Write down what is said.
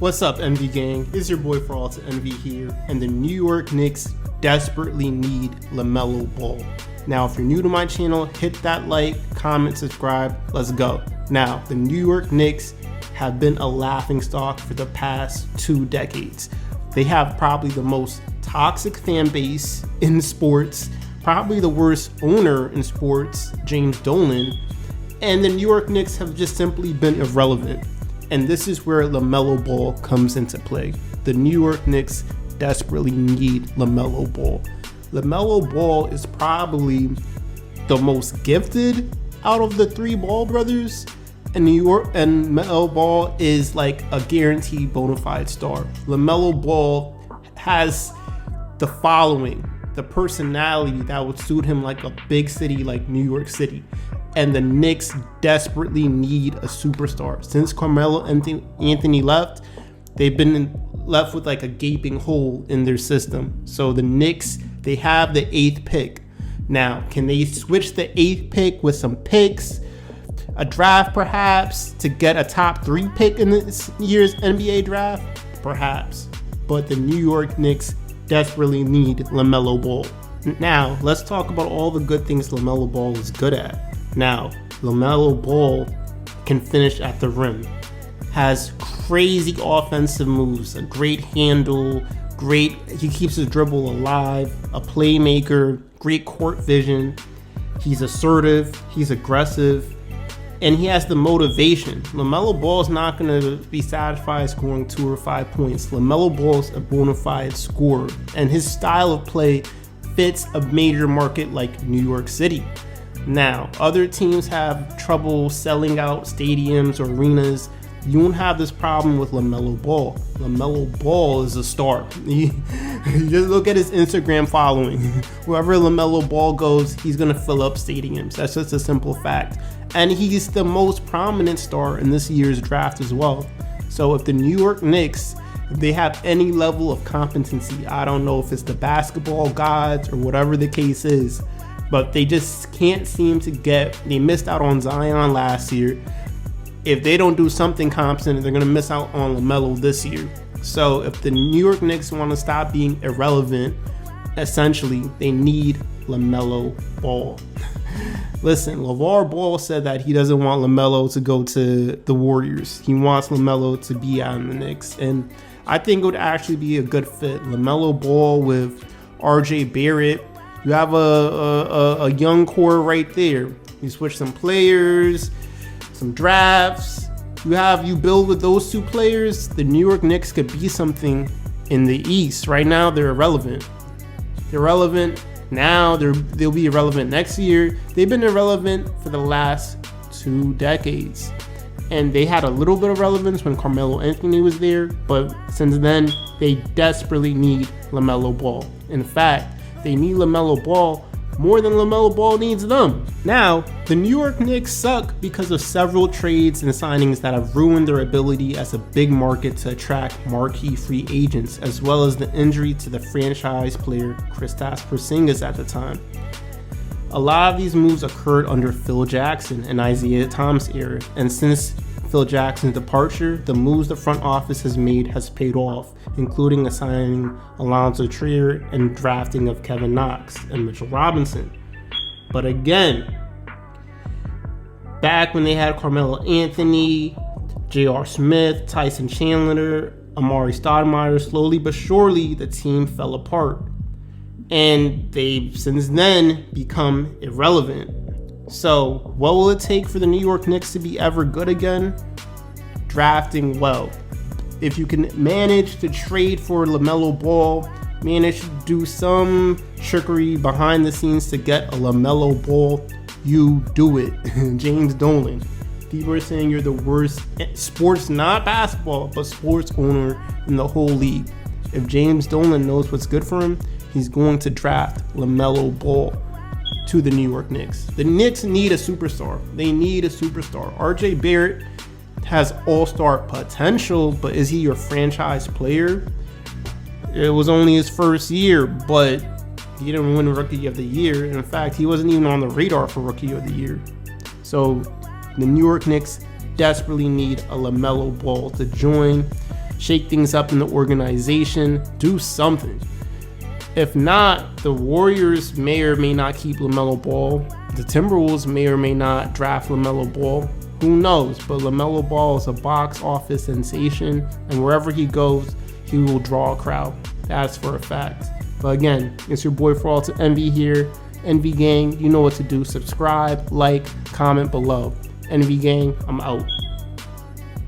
What's up, Envy Gang? It's your boy for all to Envy here, and the New York Knicks desperately need LaMelo Ball. Now, if you're new to my channel, hit that like, comment, subscribe. Let's go. Now, the New York Knicks have been a laughingstock for the past 2 decades. They have probably the most toxic fan base in sports, probably the worst owner in sports, James Dolan, and the New York Knicks have just simply been irrelevant. And this is where LaMelo Ball comes into play. The New York Knicks desperately need LaMelo Ball. LaMelo Ball is probably the most gifted out of the 3 Ball brothers, and LaMelo Ball is like a guaranteed bona fide star. LaMelo Ball has the following, the personality that would suit him like a big city like New York City. And the Knicks desperately need a superstar. Since Carmelo Anthony left, they've been left with like a gaping hole in their system. So the Knicks, they have the 8th pick. Now, can they switch the 8th pick with some picks, a draft perhaps, to get a top 3 pick in this year's NBA draft? Perhaps. But the New York Knicks desperately need LaMelo Ball. Now, let's talk about all the good things LaMelo Ball is good at. Now, LaMelo Ball can finish at the rim, has crazy offensive moves, a great handle, he keeps his dribble alive, a playmaker, great court vision, he's assertive, he's aggressive, and he has the motivation. LaMelo Ball is not going to be satisfied scoring 2 or 5 points. LaMelo Ball is a bona fide scorer, and his style of play fits a major market like New York City. Now, other teams have trouble selling out stadiums or arenas. You won't have this problem with LaMelo Ball. LaMelo Ball is a star. Just look at his Instagram following. Wherever LaMelo Ball goes, he's going to fill up stadiums. That's just a simple fact. And he's the most prominent star in this year's draft as well. So if the New York Knicks, if they have any level of competency, I don't know if it's the basketball gods or whatever the case is, but they just can't seem to they missed out on Zion last year. If they don't do something competent, they're going to miss out on LaMelo this year. So if the New York Knicks want to stop being irrelevant, essentially, they need LaMelo Ball. Listen, LeVar Ball said that he doesn't want LaMelo to go to the Warriors. He wants LaMelo to be out in the Knicks. And I think it would actually be a good fit. LaMelo Ball with RJ Barrett. You have a young core right there. You switch some players, some drafts. You build with those 2 players. The New York Knicks could be something in the East. Right now, they're irrelevant. They're relevant now. They'll be irrelevant next year. They've been irrelevant for the last 2 decades. And they had a little bit of relevance when Carmelo Anthony was there. But since then, they desperately need LaMelo Ball. In fact, they need LaMelo Ball more than LaMelo Ball needs them. Now, the New York Knicks suck because of several trades and signings that have ruined their ability as a big market to attract marquee free agents, as well as the injury to the franchise player Kristaps Porzingis at the time. A lot of these moves occurred under Phil Jackson and Isaiah Thomas era, and since Phil Jackson's departure, the moves the front office has made has paid off, including assigning Alonzo Trier and drafting of Kevin Knox and Mitchell Robinson. But again, back when they had Carmelo Anthony, J.R. Smith, Tyson Chandler, Amari Stoudemire, slowly but surely the team fell apart. And they've since then become irrelevant. So, what will it take for the New York Knicks to be ever good again? Drafting well. If you can manage to trade for LaMelo Ball, manage to do some trickery behind the scenes to get a LaMelo Ball, you do it. James Dolan. People are saying you're the worst sports, not basketball, but sports owner in the whole league. If James Dolan knows what's good for him, he's going to draft LaMelo Ball to the New York Knicks. The Knicks need a superstar. They need a superstar. RJ Barrett has all-star potential, but is he your franchise player? It was only his first year, but he didn't win Rookie of the Year. In fact, he wasn't even on the radar for Rookie of the Year. So the New York Knicks desperately need a LaMelo Ball to join shake things up in the organization, do something. If not, the Warriors may or may not keep LaMelo Ball. The Timberwolves may or may not draft LaMelo Ball. Who knows? But LaMelo Ball is a box office sensation, and wherever he goes, he will draw a crowd. That's for a fact. But again, it's your boy for all to envy here. Envy Gang, you know what to do. Subscribe, like, comment below. Envy Gang, I'm out.